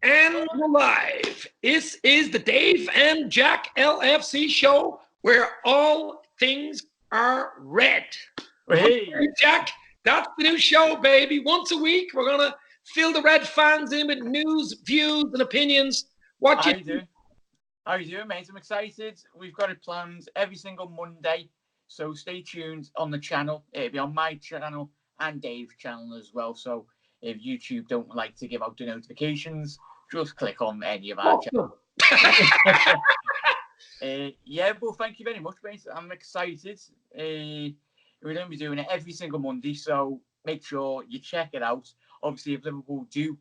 And we're live. This is the Dave and Jack LFC show where all things are red. Hey, Jack, that's the new show, baby. Once a week, we're going to fill the red fans in with news, views, and opinions. What how you you doing? How you doing, mate? I'm excited. We've got it planned every single Monday, so stay tuned on the channel. It'll be on my channel and Dave's channel as well. So if YouTube don't like to give out the notifications, just click on any of our channels. Yeah, but thank you very much, mate. I'm excited. We're going to be doing it every single Monday, so make sure you check it out. Obviously, if Liverpool do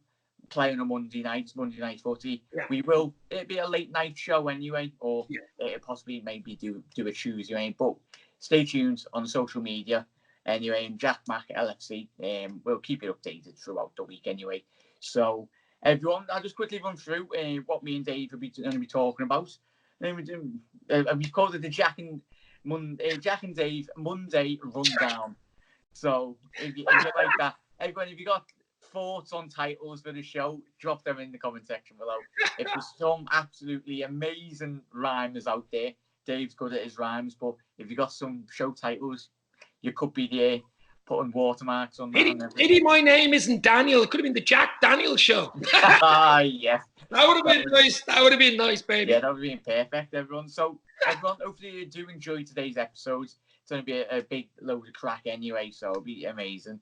play on a Monday night footy, it'll be a late night show anyway, or possibly maybe do a Tuesday night. But stay tuned on social media anyway, and Jack Mac LFC. We'll keep you updated throughout the week anyway. So everyone, I'll just quickly run through what me and Dave will be going to be talking about. We've called it the Jack and Dave Monday Rundown. So if you like that, everyone, if you got thoughts on titles for the show, drop them in the comment section below. If there's some absolutely amazing rhymes out there, Dave's good at his rhymes, but if you got some show titles, you could be there putting watermarks on that. Maybe my name isn't Daniel. It could have been the Jack Daniel show. Yeah. That would have been nice. That would have been nice, baby. Yeah, that would have been perfect, everyone. So, everyone, hopefully you do enjoy today's episode. It's going to be a big load of crack anyway, so it'll be amazing.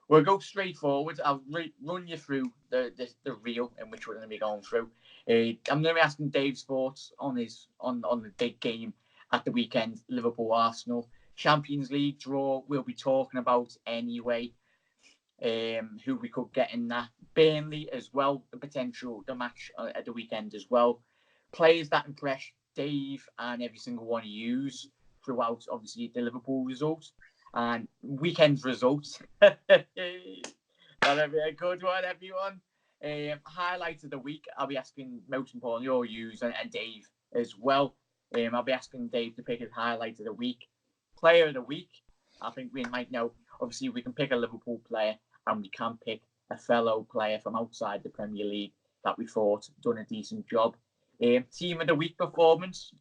We'll go straight forward. I'll run you through the reel in which we're going to be going through. I'm going to be asking Dave's thoughts on the big game at the weekend, Liverpool-Arsenal. Champions League draw we'll be talking about anyway. Who we could get in that. Burnley as well, the match at the weekend as well. Players that impress Dave and every single one of you throughout, obviously, the Liverpool results. And weekend's results. That'll be a good one, everyone. Highlights of the week, I'll be asking most importantly your views and Dave as well. I'll be asking Dave to pick his highlight of the week. Player of the week, I think we might know. Obviously, we can pick a Liverpool player and we can pick a fellow player from outside the Premier League that we thought done a decent job. Team of the week performance,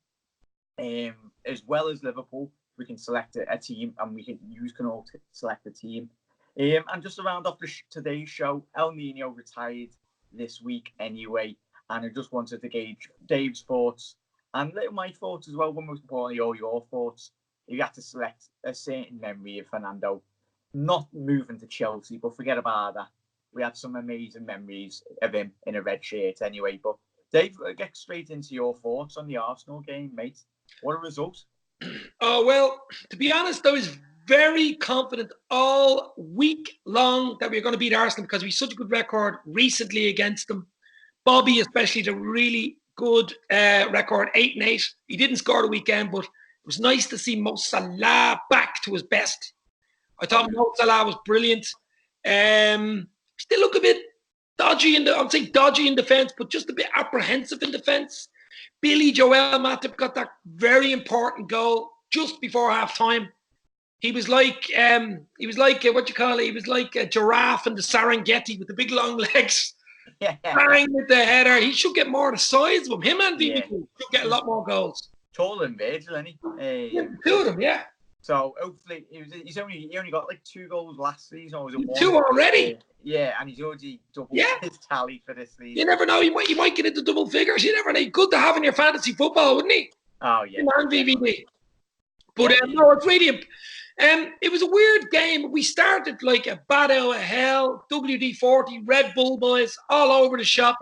as well as Liverpool. We can select a team, and you can all select a team. And just to round off today's show, El Nino retired this week anyway, and I just wanted to gauge Dave's thoughts and my thoughts as well, but most importantly, all your thoughts. You had to select a certain memory of Fernando, not moving to Chelsea, but forget about that. We had some amazing memories of him in a red shirt anyway. But Dave, get straight into your thoughts on the Arsenal game, mate. What a result. Oh, well, to be honest, I was very confident all week long that we were going to beat Arsenal because we had such a good record recently against them. Bobby, especially, the really good record, 8-8. He didn't score the weekend, but it was nice to see Mo Salah back to his best. I thought Mo Salah was brilliant. Still look a bit dodgy I'd say dodgy in defence, but just a bit apprehensive in defence. Billy Joel Matip got that very important goal just before half time. He was like what you call it? He was like a giraffe in the Serengeti with the big long legs. Bang with the header. He should get more the size of him. Him and VVD should get a lot more goals. Taller than Virgil, isn't he? Two of them, yeah. So hopefully he only got like 2 goals last season, or was it 1? 2 already? Yeah, and he's already doubled his tally for this season. You never know. You might get into double figures. You never know. Good to have in your fantasy football, wouldn't he? Oh yeah. And VVD. But no, it's really. It was a weird game. We started like a bat out of hell. WD-40, Red Bull boys, all over the shop.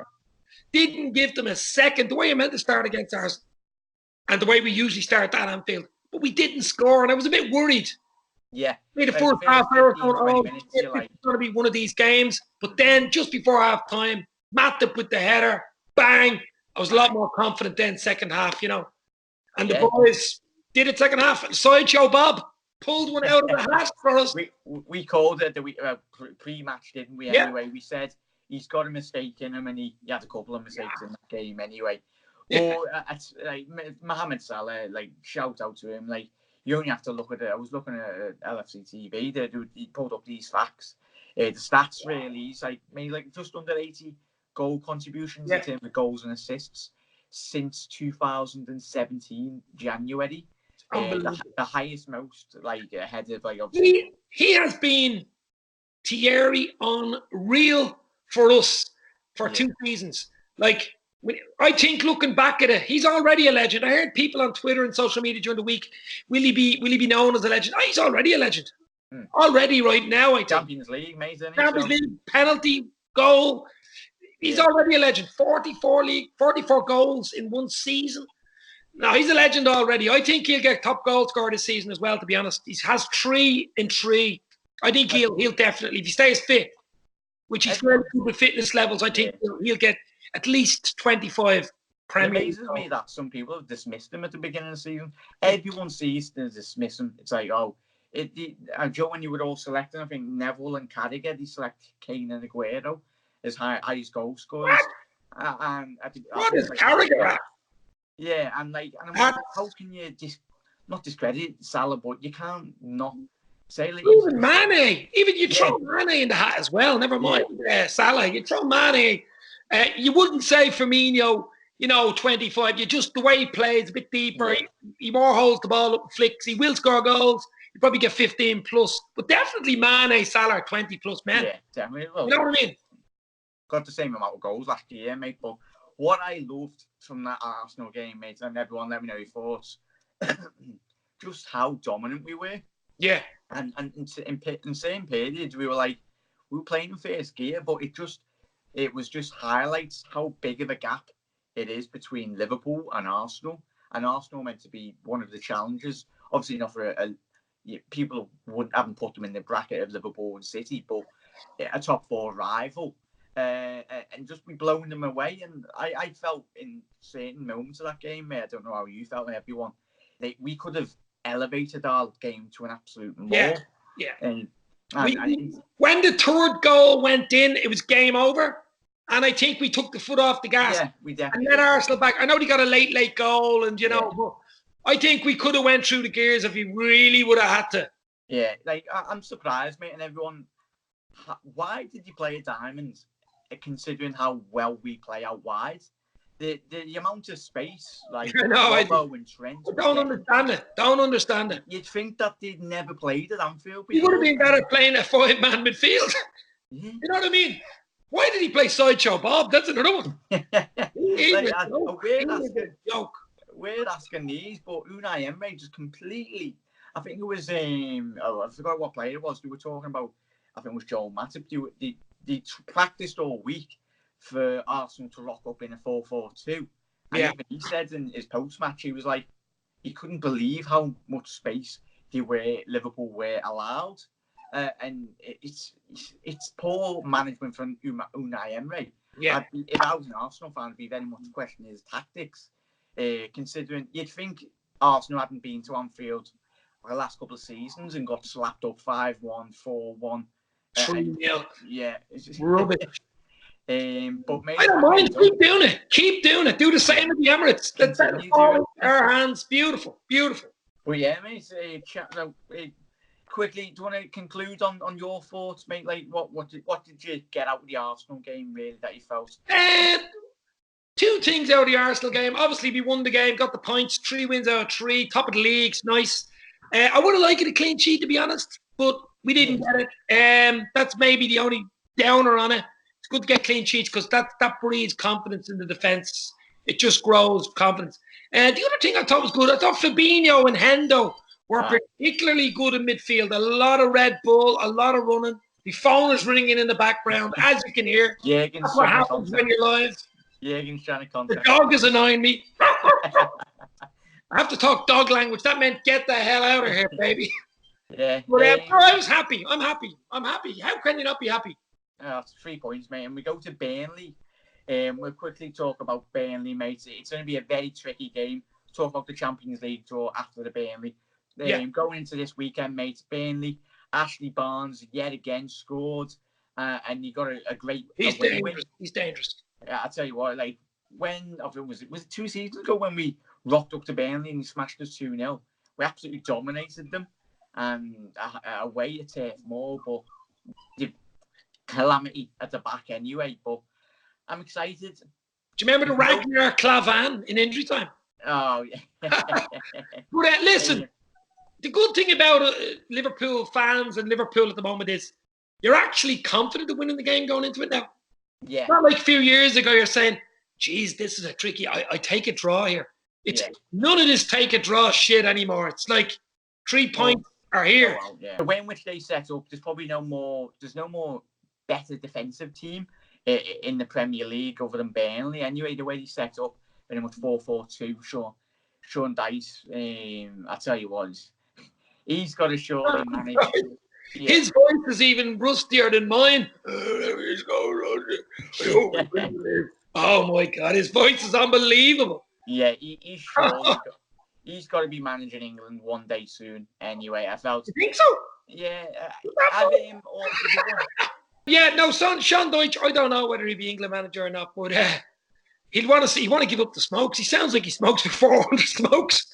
Didn't give them a second. The way I meant to start against Arsenal, and the way we usually start at Anfield. But we didn't score, and I was a bit worried. Yeah. The first half hour, it's going to be one of these games. But then, just before half time, Matip with the header, bang. I was a lot more confident then, second half, And the boys did it second half. Sideshow Bob pulled one out of the hat for us. We called it the pre-match, didn't we? Anyway, we said he's got a mistake in him, and he had a couple of mistakes in that game anyway. Or Mohamed Salah, shout out to him. You only have to look at it. I was looking at LFC TV. He pulled up these facts, the stats. Really, he's made just under 80 goal contributions Yeah. in terms of goals and assists since 2017 January. The highest most, like, ahead of, like, obviously. He has been Thierry unreal for us for 2 seasons. Like, I think looking back at it, he's already a legend. I heard people on Twitter and social media during the week, will he be known as a legend? Oh, he's already a legend. Already right now, I think. Champions League, mate, isn't he? Champions League, penalty, goal. He's already a legend. 44 goals in 1 season. No, he's a legend already. I think he'll get top goal scorer this season as well, to be honest. He has 3 in 3. I think he'll definitely, if he stays fit, which he's fairly good with fitness levels, I think he'll get at least 25 Premier League. It amazes me that some people have dismissed him at the beginning of the season. Everyone sees to dismiss him. It's like, Joe, when you were all selecting, I think Neville and Carragher, they select Kane and Aguero as highest goal scorers. What is Carragher at? Yeah, and I'm like, how can you not discredit Salah, but you can't not say, like, even Mane, even you throw Mane in the hat as well. Never mind Salah, you throw Mane. You wouldn't say Firmino, 25. You just, the way he plays, a bit deeper. He more holds the ball up, flicks. He will score goals. You probably get 15 plus, but definitely Mane, Salah, 20 plus men. Yeah, definitely. Well, you know what I mean? Got the same amount of goals last year, mate. But what I loved from that Arsenal game, mate, and everyone let me know your thoughts, just how dominant we were. Yeah. And in same period, we were playing in first gear, but it was just highlights how big of a gap it is between Liverpool and Arsenal. And Arsenal meant to be one of the challengers. Obviously not for people haven't put them in the bracket of Liverpool and City, but a top 4 rival. And just be blowing them away. And I felt in certain moments of that game, I don't know how you felt, everyone, that we could have elevated our game to an absolute more. Yeah. And when the third goal went in, it was game over. And I think we took the foot off the gas. Yeah, we definitely. And then Arsenal back. I know they got a late goal, and but I think we could have went through the gears if we really would have had to. Yeah, like, I'm surprised, mate, and everyone. Why did you play a diamond, considering how well we play out wide? The amount of space, like, Robbo and Trent. I don't understand it. You'd think that they'd never played at Anfield before. He would have been better playing a 5-man midfield. Yeah. You know what I mean? Why did he play Sideshow Bob? That's another one. We're asking these, but Unai Emery just completely. I think it was I forgot what player it was. They were talking about. I think it was Joel Matip. They practiced all week for Arsenal to rock up in a 4-4-2. And even he said in his post-match, he was like, he couldn't believe how much space Liverpool were allowed. And it's poor management from Unai Emery. Yeah. If I was an Arsenal fan, I'd be very much questioning his tactics. Considering you'd think Arsenal hadn't been to Anfield for the last couple of seasons and got slapped up 5-1, 4-1. 3-0. Yeah. It's just rubbish. But maybe I don't mind. Keep doing it. Do the same at the Emirates. That's our hands. Beautiful. Well, yeah, mate. Quickly, do you want to conclude on your thoughts, mate? Like, what did you get out of the Arsenal game, really, that you felt? 2 things out of the Arsenal game. Obviously, we won the game, got the points, 3 wins out of 3, top of the league, nice. I would have liked a clean sheet, to be honest, but we didn't get it. That's maybe the only downer on it. It's good to get clean sheets because that breeds confidence in the defence. It just grows confidence. The other thing I thought was good, I thought Fabinho and Hendo were particularly good in midfield. A lot of Red Bull, a lot of running. The phone is ringing in the background, as you can hear. That's what happens when you're live. Jürgen's trying to contact. The dog is annoying me. I have to talk dog language. That meant get the hell out of here, baby. Yeah. But I was happy. I'm happy. How can you not be happy? That's 3 points, mate. And we go to Burnley. We'll quickly talk about Burnley, mate. It's going to be a very tricky game. Talk about the Champions League draw after the Burnley. Going into this weekend, mate, Burnley, Ashley Barnes yet again scored. And he got a great He's dangerous. Yeah, I'll tell you what, like, was it 2 seasons ago when we rocked up to Burnley and he smashed us 2-0? We absolutely dominated them. And away at Turf Moor, but the calamity at the back anyway. But I'm excited. Do you remember the You know- Ragnar Klavan in injury time? Oh, yeah. But listen, the good thing about Liverpool fans and Liverpool at the moment is you're actually confident of winning the game going into it now. Yeah. Not like a few years ago, you're saying, geez, this is a tricky, I take a draw here. It's none of this take a draw shit anymore. It's like 3 points are here. Oh, yeah. The way in which they set up, there's no more better defensive team in the Premier League other than Burnley. Anyway, the way they set up, very much 4-4-2. Sean Dice, I tell you what, he's got to surely manage. Yeah. His voice is even rustier than mine. Oh my God, his voice is unbelievable. Yeah, he's got to be managing England one day soon. Anyway, I felt. You think so? Yeah, have him or yeah. No, Sean Dyche. I don't know whether he'd be England manager or not, but he'd want to give up the smokes. He sounds like he smokes before 400 smokes.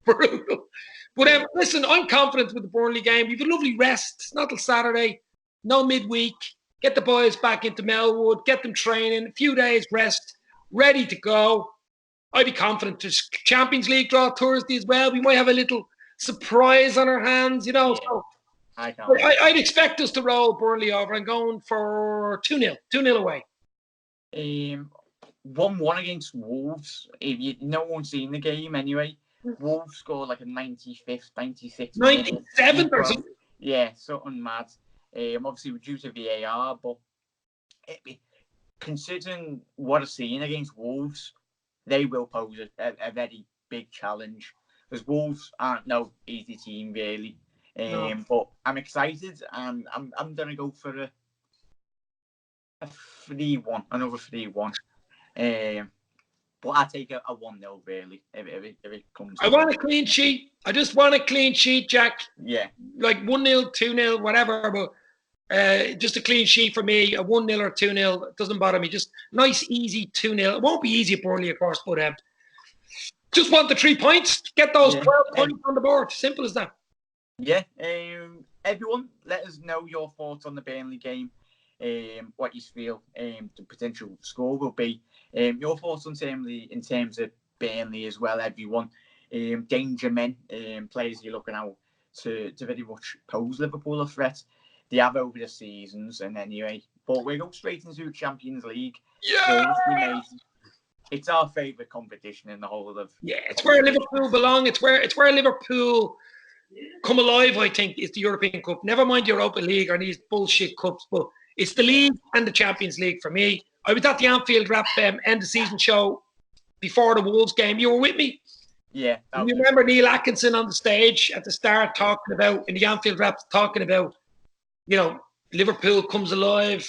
Brutal. But listen, I'm confident with the Burnley game. We've a lovely rest. It's not till Saturday. No midweek. Get the boys back into Melwood. Get them training. A few days rest. Ready to go. I'd be confident. There's Champions League draw Thursday as well. We might have a little surprise on our hands, you know. Yeah, so I'd expect us to roll Burnley over. I'm going for 2-0. 2-0 away. 1-1 against Wolves. If no one's seen the game anyway. Wolves scored like a 95th, 96th 97th or something. Yeah, something mad. Obviously, due to VAR, but considering what I've seen against Wolves, they will pose a very big challenge. Because Wolves aren't no easy team, really. No. But I'm excited, and I'm going to go for a 3-1, another 3-1. But I take a 1-0 really if it comes. I want a clean sheet. I just want a clean sheet, Jack. Yeah. Like 1-0, 2-0, whatever. But just a clean sheet for me. A 1-0 or 2-0. It doesn't bother me. Just nice, easy 2-0. It won't be easy at Burnley, of course, but just want the 3 points. Get those 12 points on the board. Simple as that. Yeah. Everyone, let us know your thoughts on the Burnley game. What you feel the potential score will be. Your thoughts on in terms of Burnley as well, everyone. Danger men, players you're looking out to very much pose Liverpool a threat. They have over the seasons, and anyway. But we go straight into the Champions League. Yeah! It's our favourite competition in the whole of. Yeah, it's where Liverpool belong. It's where Liverpool come alive, I think, is the European Cup. Never mind Europa League or these bullshit cups, but it's the league and the Champions League for me. I was at the Anfield Wrap end of season show before the Wolves game. You were with me? Yeah. You remember Neil Atkinson on the stage at the start talking about, in the Anfield Wrap, talking about, you know, Liverpool comes alive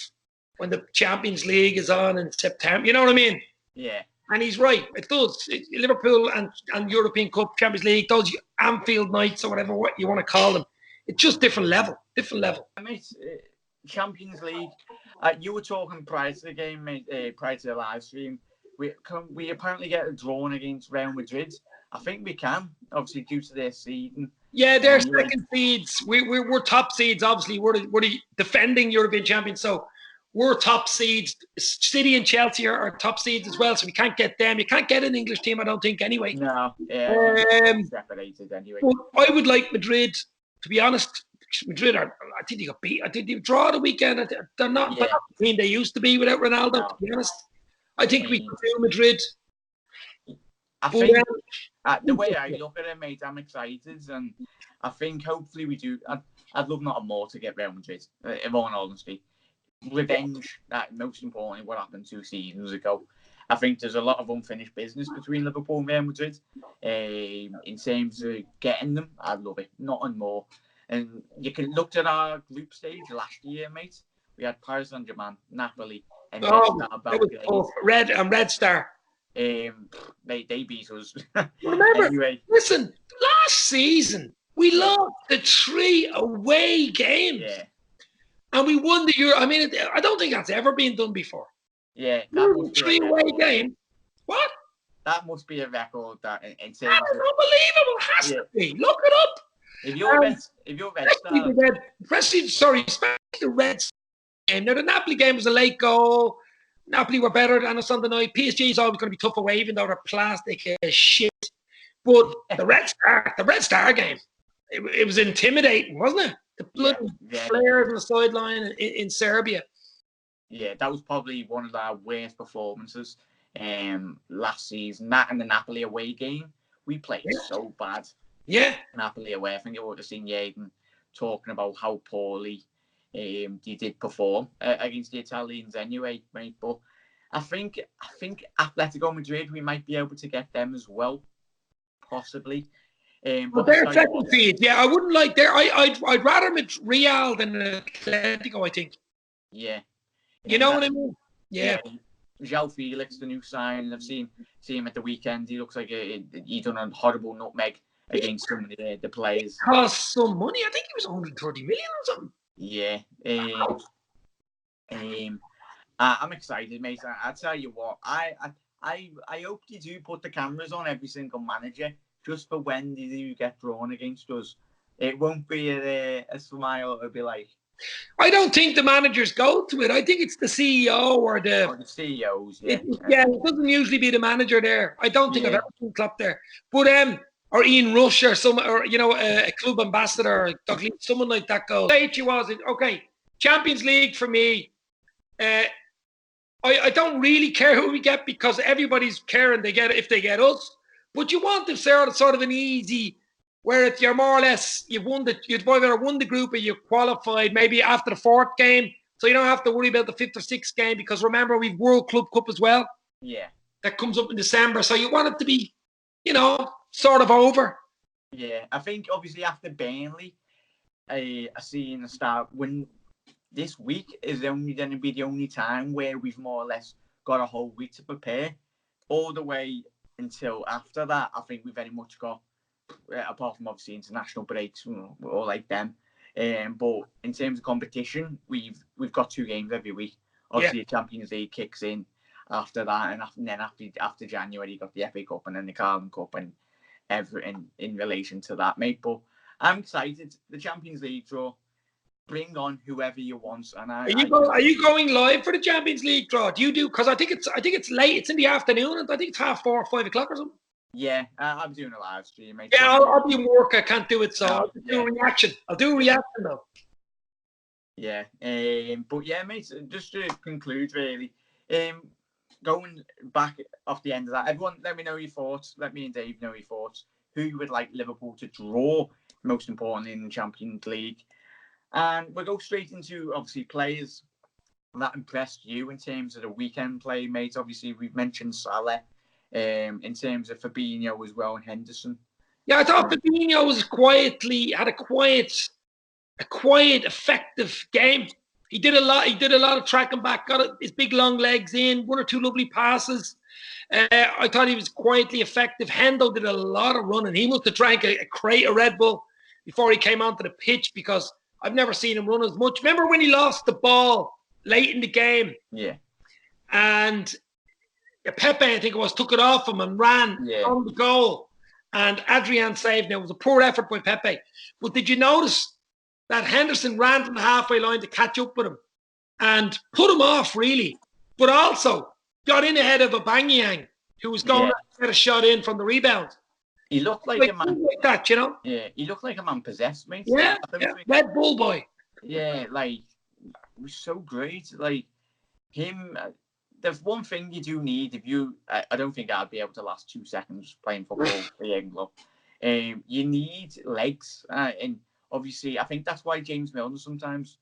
when the Champions League is on in September. You know what I mean? Yeah. And he's right. It does. Liverpool and European Cup, Champions League, those Anfield nights or whatever what you want to call them. It's just different level. Mate, Champions League. You were talking prior to the game, mate, prior to the live stream. We apparently get a drawn against Real Madrid. I think we can, obviously due to their seeding. Yeah, they're second seeds. We're top seeds. Obviously, we're the defending European champions. So we're top seeds. City and Chelsea are top seeds as well. So we can't get them. You can't get an English team, I don't think, anyway. No, yeah. Separated anyway. I would like Madrid, to be honest. Madrid, I think they got beat. I think they draw the weekend. They're not the team they used to be without Ronaldo, to be honest. I think we can do Madrid. I think the way I look at it, mate, I'm excited, and I think hopefully we do. I'd love nothing more to get Real Madrid, in all honesty. Revenge, that most importantly, what happened 2 seasons ago. I think there's a lot of unfinished business between Liverpool and Real Madrid. In terms of getting them, I'd love it. Nothing more. And you can look at our group stage last year, mate. We had Paris Saint-Germain, Napoli, and Red Star. They beat us. Remember, anyway. Listen, last season we lost the 3 away games. Yeah. And we won the Euro. I mean, I don't think that's ever been done before. Yeah. 3 away games. What? That must be a record. That in terms that is unbelievable. It has to be. Look it up. If you're Red Star, especially the Reds. game. Now, the Napoli game was a late goal. Napoli were better than us on the night. PSG is always going to be tough away, even though they're plastic as shit. But the Red Star game, it was intimidating, wasn't it? The bloody flares on the sideline in Serbia. Yeah, that was probably one of our worst performances last season. That and the Napoli away game, we played so bad. Yeah. Napoli away. I think I would have seen Jürgen talking about how poorly he did perform against the Italians anyway, mate. But I think Atletico Madrid, we might be able to get them as well, possibly. But they're second seed. Yeah, I wouldn't like there. I'd rather Real than Atletico, I think. Yeah. You know what I mean? Yeah. João Felix, the new sign. I've seen him at the weekend. He looks like he done a horrible nutmeg against some of the players. Cost some money. I think he was 130 million or something. Yeah. I'm excited, mate. I tell you what, I hope you do put the cameras on every single manager just for when they do get drawn against us. It won't be a smile. It'll be like. I don't think the managers go to it. I think it's the CEO or the CEOs. Yeah, it doesn't usually be the manager there. I don't think I've ever seen Klopp there. But or Ian Rush or a club ambassador, or someone like that goes. Okay, Champions League for me. I don't really care who we get because everybody's caring they get it if they get us. But you want to sort of an easy, where it's you're more or less you've either won the group or you've qualified maybe after the fourth game, so you don't have to worry about the fifth or sixth game because remember we've World Club Cup as well. Yeah, that comes up in December, so you want it to be, sort of over. Yeah, I think obviously after Burnley, I see in the start when this week is only going to be the only time where we've more or less got a whole week to prepare. All the way until after that, I think we've very much got, apart from obviously international breaks, all like them. But in terms of competition, we've got 2 games every week. Obviously, the Champions League kicks in after that, and then after January, you got the FA Cup and then the Carling Cup and everything in relation to that, mate. But I'm excited. The Champions League draw. Bring on whoever you want. And are you going live for the Champions League draw? Do you do? Because I think it's late. It's in the afternoon, and I think it's 4:30 or 5 o'clock or something. Yeah, I'm doing a live stream, mate. Yeah, I'll be in work. I can't do it, so I'll do a reaction. I'll do a reaction though. Yeah, but yeah, mate. Just to conclude, really, going back off the end of that, everyone, let me know your thoughts. Let me and Dave know your thoughts. Who you would like Liverpool to draw, most importantly, in the Champions League. And we'll go straight into, obviously, players that impressed you in terms of the weekend play, mate. Obviously, we've mentioned Salah in terms of Fabinho as well and Henderson. Yeah, I thought Fabinho had a quiet, effective game. He did a lot of tracking back, got his big long legs in, 1 or 2 lovely passes. I thought he was quietly effective. Hendo did a lot of running. He must have drank a crate of Red Bull before he came onto the pitch because I've never seen him run as much. Remember when he lost the ball late in the game? Yeah. And Pepe, I think it was, took it off him and ran on the goal. And Adrian saved. Now, it was a poor effort by Pepe. But did you notice that Henderson ran from the halfway line to catch up with him and put him off, really? But also got in ahead of Aubameyang, who was going to get a shot in from the rebound. He looked like a man like that, Yeah, he looked like a man possessed, mate. Yeah, Red Bull boy. Yeah, like, it was so great. Like, him, there's one thing you do need if you, I don't think I'd be able to last 2 seconds playing football for England. You need legs. And obviously, I think that's why James Milner sometimes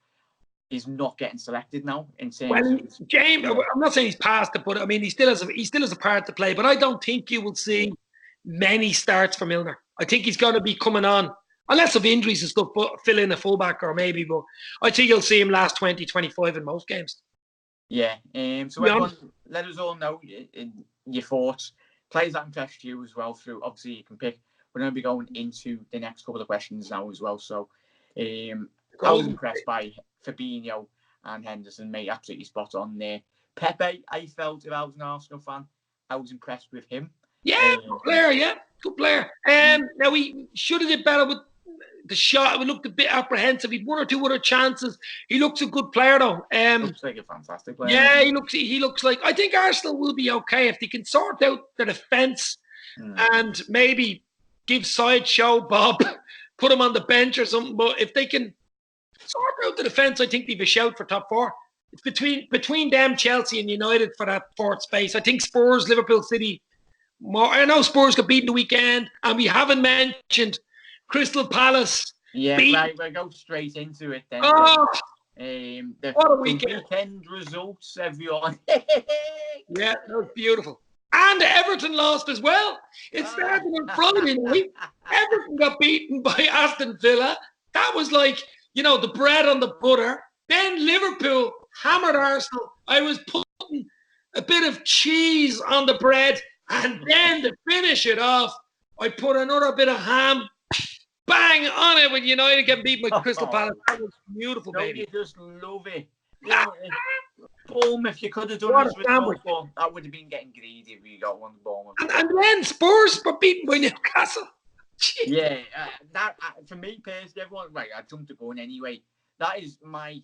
is not getting selected now. James, I'm not saying he's past it, but I mean, he still has a part to play. But I don't think you will see many starts for Milner. I think he's going to be coming on, unless of injuries and stuff, but fill in a fullback or maybe. But I think you'll see him last 20, 25 in most games. Yeah. So everyone, let us all know your thoughts. Players that impressed you as well through, obviously you can pick. We're going to be going into the next couple of questions now as well. So I was impressed by Fabinho and Henderson, mate. Absolutely spot on there. Pepe, I felt, if I was an Arsenal fan, I was impressed with him. Yeah, good player. Now we should have did better with the shot, we looked a bit apprehensive. He'd one or two other chances. He looks a good player, though. Looks like a fantastic player. Yeah, he looks like. I think Arsenal will be okay if they can sort out the defence and maybe give Sideshow Bob, put him on the bench or something. But if they can sort out the defence, I think they've a shout for top four. It's between them, Chelsea and United for that fourth space. I think Spurs, Liverpool, City. I know Spurs got beaten the weekend, and we haven't mentioned Crystal Palace. Yeah, right. We'll go straight into it then. Oh, what a weekend. The weekend results, everyone. Yeah, that was beautiful. And Everton lost as well. It started on Friday night. Everton got beaten by Aston Villa. That was like, the bread on the butter. Then Liverpool hammered Arsenal. I was putting a bit of cheese on the bread. And then to finish it off, I put another bit of ham, bang on it when United get beaten by Crystal Palace. That was beautiful, baby. You just love it. Bournemouth, you could have done this with football. That would have been getting greedy if you got one Bournemouth. And then Spurs were beaten by Newcastle. Jeez. Yeah, that for me personally, everyone, right, I jumped the gun anyway. That is my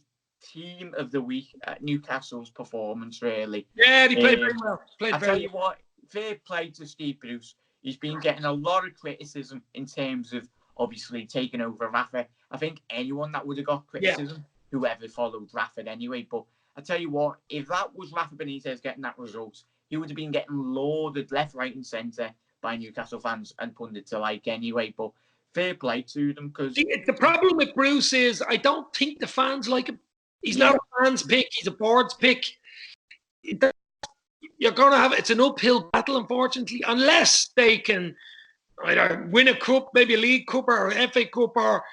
team of the week, Newcastle's performance, really. Yeah, they played very well. I tell you what, fair play to Steve Bruce. He's been getting a lot of criticism in terms of obviously taking over Rafa. I think anyone that would have got criticism, whoever followed Rafa anyway. But I tell you what, if that was Rafa Benitez getting that result, he would have been getting lauded left, right, and centre by Newcastle fans and pundits alike anyway. But fair play to them, because the problem with Bruce is I don't think the fans like him. He's not a fan's pick; he's a board's pick. You're going to have it's an uphill battle, unfortunately, unless they can either win a cup, maybe a League Cup or an FA Cup, or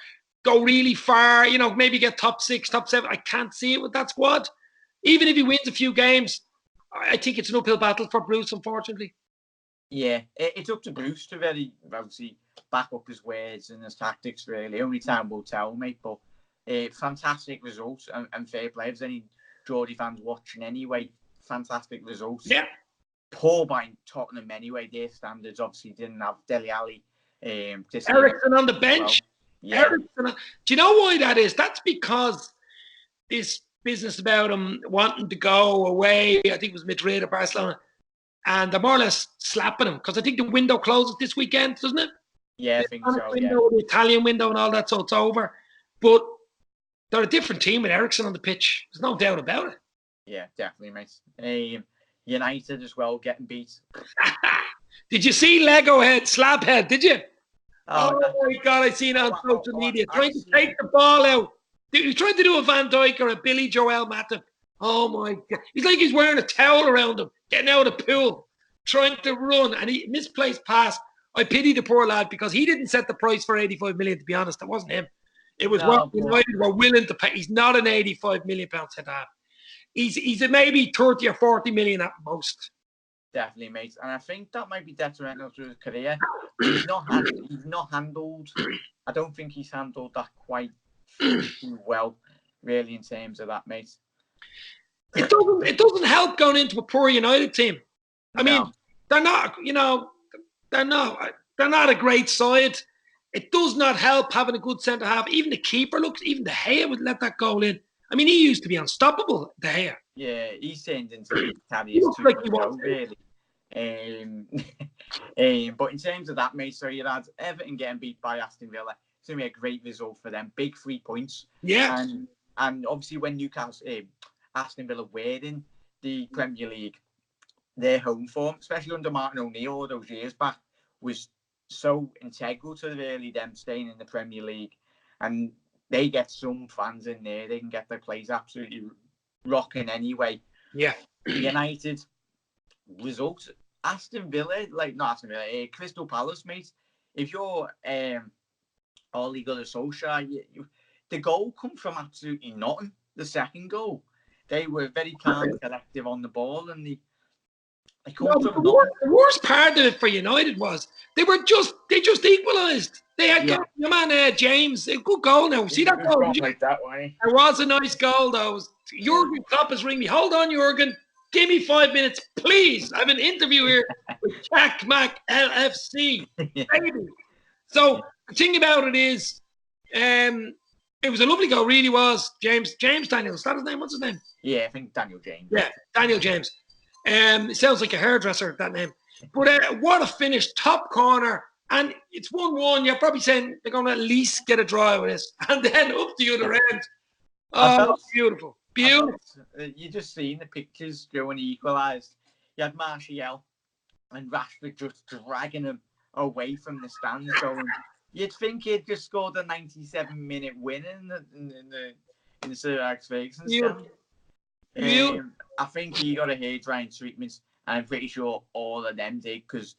go really far. Maybe get top 6, top 7. I can't see it with that squad. Even if he wins a few games, I think it's an uphill battle for Bruce, unfortunately. Yeah, it's up to Bruce to very obviously back up his words and his tactics, really. Only time will tell, mate. But fantastic results and fair play. If there's any Geordie fans watching anyway, fantastic results. Yeah. Poor by Tottenham anyway. Their standards obviously didn't have Dele Alli. Eriksen on the bench. Well. Yeah. Do you know why that is? That's because this business about him wanting to go away, I think it was Madrid or Barcelona, and they're more or less slapping him because I think the window closes this weekend, doesn't it? Yeah, I think so. The Italian window and all that, so it's over. But they're a different team with Eriksen on the pitch. There's no doubt about it. Yeah, definitely, mate. United as well, getting beat. Did you see Lego Head, Slab Head, did you? Oh my God, I seen it on social media. Trying to take the ball out. He was trying to do a Van Dijk or a Billy Joel Matip. Oh my God. He's like he's wearing a towel around him, getting out of the pool, trying to run, and he misplaced pass. I pity the poor lad because he didn't set the price for 85 million, to be honest. It wasn't him. It was what United were willing to pay. He's not an 85 million pound centre half. He's a maybe 30 or 40 million at most. Definitely, mate. And I think that might be detrimental to his career. He's not handled. I don't think he's handled that quite well, really, in terms of that, mate. It doesn't help going into a poor United team. I mean, they're not a great side. It does not help having a good centre half. Even the keeper even De Gea would let that goal in. I mean, he used to be unstoppable, De Gea. Yeah, he's turned into Thaddeus 2.0, really. But in terms of that, mate, so you had Everton getting beat by Aston Villa. It's going to be a great result for them. Big 3 points. Yeah. And obviously when Aston Villa were in the Premier League, their home form, especially under Martin O'Neill all those years back, was so integral to really them staying in the Premier League. And they get some fans in there. They can get their plays absolutely rocking anyway. Yeah. United results. Aston Villa, Crystal Palace, mate. If you're Ole Gunnar Solskjaer, the goal come from absolutely nothing. The second goal, they were very calm, collective on the ball, and they come from nothing. The worst part of it for United was they just equalised. They had your man James, a good goal now. See that goal? Like that way. It was a nice goal, though. Jurgen Klopp is ringing me. Hold on, Jurgen. Give me 5 minutes, please. I have an interview here with Jack Mac LFC. Baby. So the thing about it is, It was a lovely goal, really was. James Daniels, is that his name? What's his name? Yeah, I think Daniel James. Yeah, Daniel James. It sounds like a hairdresser, that name. But what a finish, top corner. And it's 1-1. You're probably saying they're going to at least get a draw with this. And then up the other end. Oh, beautiful. Beautiful. You just seen the pictures when he equalised. You had Martial and Rashford just dragging him away from the stands going, you'd think he'd just scored a 97-minute win in the Sir Alex Ferguson stand. I think he got a hair-drying treatment, and I'm pretty sure all of them did, because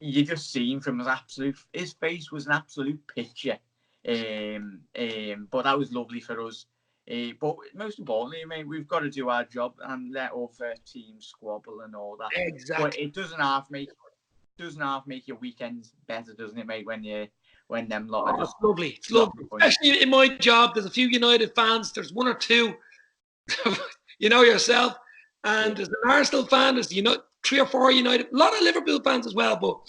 you just seen from his face was an absolute picture. But that was lovely for us. But most importantly, mate, we've got to do our job and let other teams squabble and all that. Exactly. But it doesn't half make your weekends better, doesn't it, mate? When them lot are just it's lovely. It's lovely. Especially in my job, there's a few United fans. There's one or two, you know yourself, and there's an Arsenal fan. There's 3 or 4 United. A lot of Liverpool fans as well, but.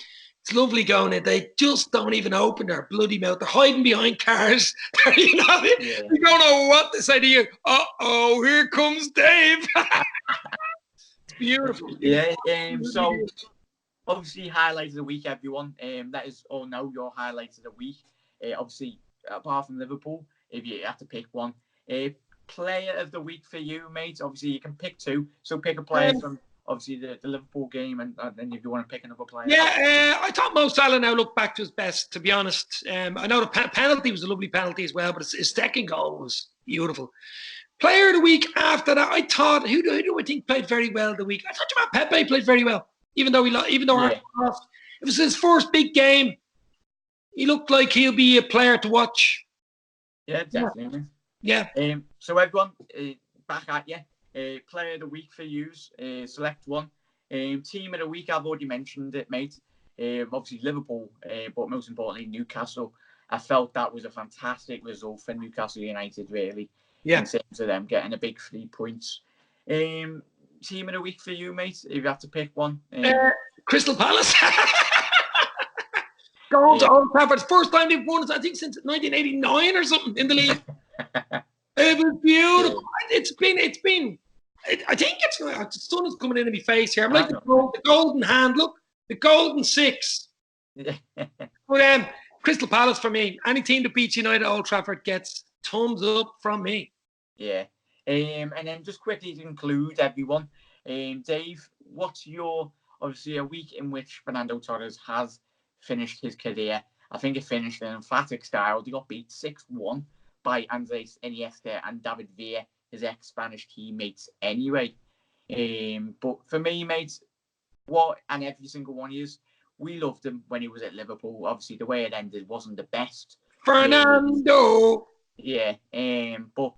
It's lovely going in. They just don't even open their bloody mouth. They're hiding behind cars. They don't know what to say to you. Uh-oh, here comes Dave. It's beautiful. Yeah. So, obviously, highlights of the week, everyone. That is all now your highlights of the week. Obviously, apart from Liverpool, if you have to pick one. Player of the week for you, mate. Obviously, you can pick 2. So, pick a player from... Obviously, the Liverpool game, and then if you want to pick another player. Yeah, I thought Mo Salah now looked back to his best, to be honest. I know the penalty was a lovely penalty as well, but his second goal was beautiful. Player of the week after that, I thought, who do I think played very well the week? I thought Juan Pepe played very well, even though Arsenal lost. It was his first big game. He looked like he'll be a player to watch. Yeah, definitely. Yeah. So everyone, back at you. Player of the week for you, select one. Team of the week, I've already mentioned it, mate. Obviously Liverpool, but most importantly Newcastle. I felt that was a fantastic result for Newcastle United, really. Yeah. In terms of them getting a big 3 points. Team of the week for you, mate, if you have to pick one. Crystal Palace. Going to Old Trafford. First time they've won, I think, since 1989 or something in the league. It was beautiful. Yeah. I think the sun is coming into my face here. I'm like the golden hand. Look, the golden 6. But Crystal Palace for me. Any team that beats United at Old Trafford gets thumbs up from me. Yeah. And then just quickly to conclude, everyone. Dave, what's your obviously a week in which Fernando Torres has finished his career? I think it finished in emphatic style. They got beat 6-1. By Andres Iniesta and David Villa, his ex-Spanish teammates anyway. But for me, mate, and every single one of you, we loved him when he was at Liverpool. Obviously, the way it ended wasn't the best. Fernando! Yeah. But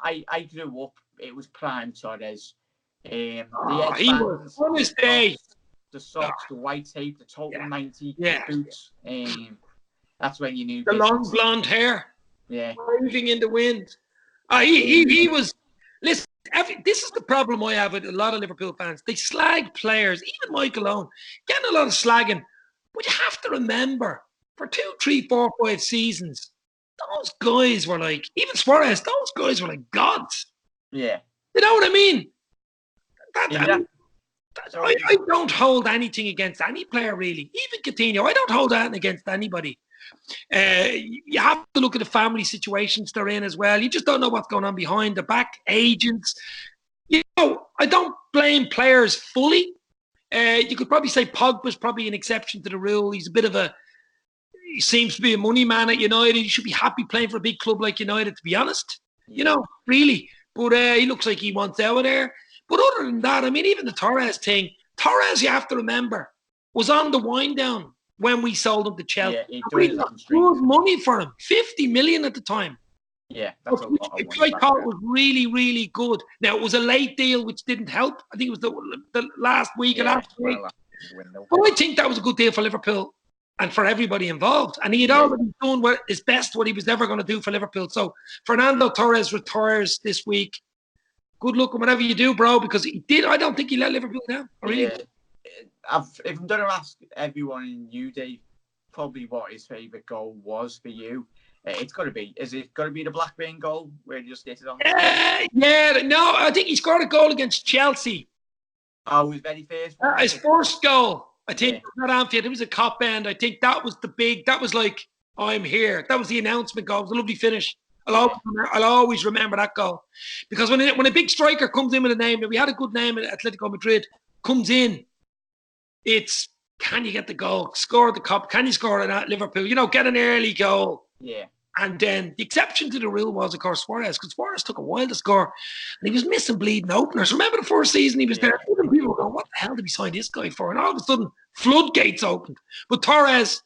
I grew up, it was prime Torres. He was on his day. The socks, the white tape, the total 90 boots. That's when you knew. The long blonde hair. Yeah. Waving in the wind. He was. Listen, this is the problem I have with a lot of Liverpool fans. They slag players, even Michael Owen, getting a lot of slagging. But you have to remember, for 2, 3, 4, 5 seasons, those guys were like, even Suarez, those guys were like gods. Yeah. You know what I mean? I don't hold anything against any player, really. Even Coutinho, I don't hold anything against anybody. You have to look at the family situations they're in as well. You just don't know what's going on behind the back. Agents. I don't blame players fully. You could probably say Pogba's probably an exception to the rule. He seems to be a money man at United. He should be happy playing for a big club like United, to be honest. Really. But he looks like he wants out of there. But other than that, I mean, even the Torres thing. Torres, you have to remember, was on the wind down when we sold him to Chelsea. Yeah, we got good money for him. 50 million at the time. Yeah, that's a lot of money. I thought was really, really good. Now, it was a late deal, which didn't help. I think it was the last week or last week. But I think that was a good deal for Liverpool and for everybody involved. And he had already done his best, what he was ever going to do for Liverpool. So, Fernando Torres retires this week. Good luck on whatever you do, bro, because he did. I don't think he let Liverpool down. If I'm going to ask everyone in you, Dave, probably what his favourite goal was for you. It's got to be. Is it got to be the Blackburn goal where he just hit it on? Yeah, no, I think he scored a goal against Chelsea. Oh, his very first one. His first goal, I think, Yeah. not Anfield. It was a cop end. I think that was that was like, I'm here. That was the announcement goal. It was a lovely finish. I'll always remember that goal. Because when a big striker comes in with a name, and we had a good name at Atletico Madrid, comes in, it's, can you get the goal? Score the cup? Can you score at Liverpool? Get an early goal. Yeah. And then the exception to the rule was, of course, Suarez, because Suarez took a while to score, and he was missing bleeding openers. Remember the first season he was there? People were going, what the hell did we sign this guy for? And all of a sudden, floodgates opened. But Torres,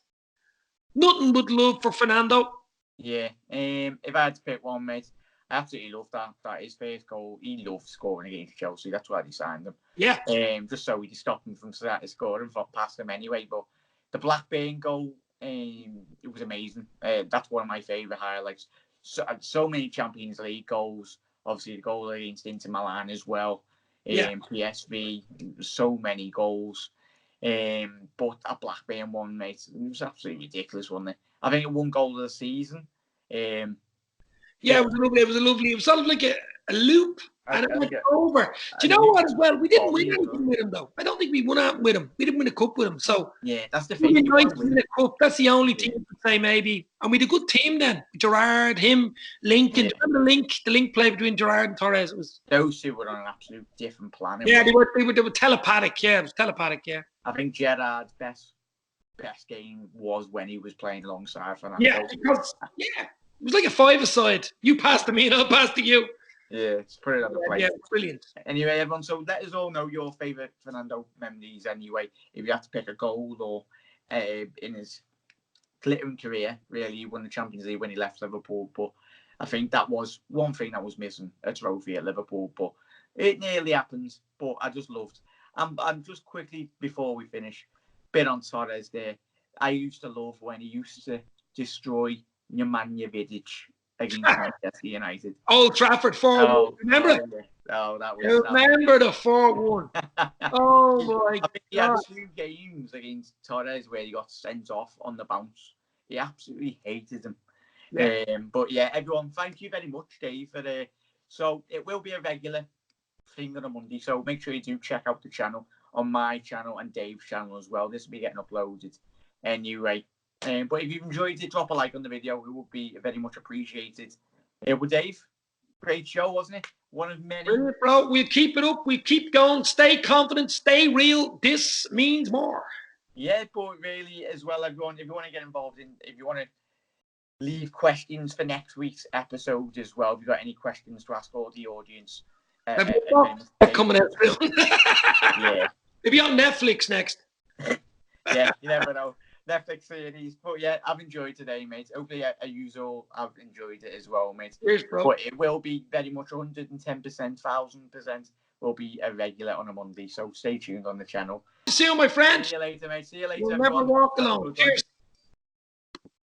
nothing but love for Fernando. Yeah. If I had to pick one, mate, I absolutely love that his first goal. He loved scoring against Chelsea. That's why they signed him. Yeah. Just so we could stop him from scoring past him anyway. But the Blackburn goal, it was amazing. That's one of my favourite highlights. So many Champions League goals. Obviously, the goal against Inter Milan as well. PSV, so many goals. But that Blackburn one, mate, it was absolutely ridiculous, wasn't it? I think it won goal of the season. It was sort of like a loop, and it went over. Do you know what as well? We didn't win anything with him, though. I don't think we won out with him. We didn't win a cup with him. So yeah, that's the thing. Nice to win a cup. That's the only team I could say maybe. And we had a good team then. Gerrard, him, Lincoln. Remember the link play between Gerrard and Torres? It was, those two were on an absolute different planet. Yeah, they were telepathic. Yeah, it was telepathic. Yeah. I think Gerrard's best game was when he was playing alongside Fernando. Yeah, because it was like a five-a-side. You passed to me and I'll pass to you. Yeah, it's pretty on the plate. Yeah, brilliant. Anyway, everyone, so let us all know your favourite Fernando memories anyway. If you had to pick a goal or in his glittering career, really, he won the Champions League when he left Liverpool. But I think that was one thing that was missing, a trophy at Liverpool. But it nearly happened, but I just loved. And just quickly before we finish, bit on Torres there. I used to love when he used to destroy Nemanja Vidic against Manchester United. Old Trafford 4-1. Remember it? Oh, that was. Remember the 4-1. Oh my God! I think he had 2 games against Torres where he got sent off on the bounce. He absolutely hated him. Yeah. But yeah, everyone, thank you very much, Dave, for the. So it will be a regular thing on a Monday. So make sure you do check out the channel on my channel and Dave's channel as well. This will be getting uploaded anyway. But if you've enjoyed it, drop a like on the video. It would be very much appreciated. Well, Dave, great show, wasn't it? One of many. Brilliant, bro. We keep it up. We keep going. Stay confident. Stay real. This means more. Yeah, but really, as well, everyone, if you want to get involved if you want to leave questions for next week's episode as well, if you've got any questions to ask all the audience. Coming out soon. Yeah. Maybe on Netflix next. Yeah, you never know. Netflix series. But yeah, I've enjoyed today, mate. Hopefully, you all have enjoyed it as well, mate. Cheers, bro. But it will be very much 110%, 1000% will be a regular on a Monday. So stay tuned on the channel. See you, my friend. See you later, mate. See you later. You'll never walk alone. Cheers.